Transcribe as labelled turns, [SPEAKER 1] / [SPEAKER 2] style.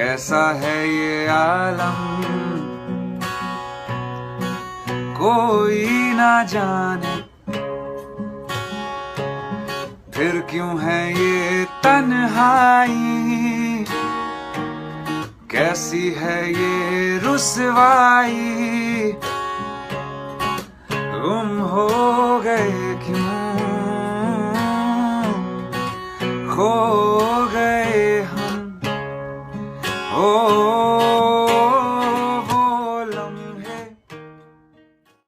[SPEAKER 1] कैसा है ये आलम कोई ना जाने, फिर क्यों है ये तन्हाई, कैसी है ये रुसवाई। गुम हो गए क्यों, खो गए हम, हो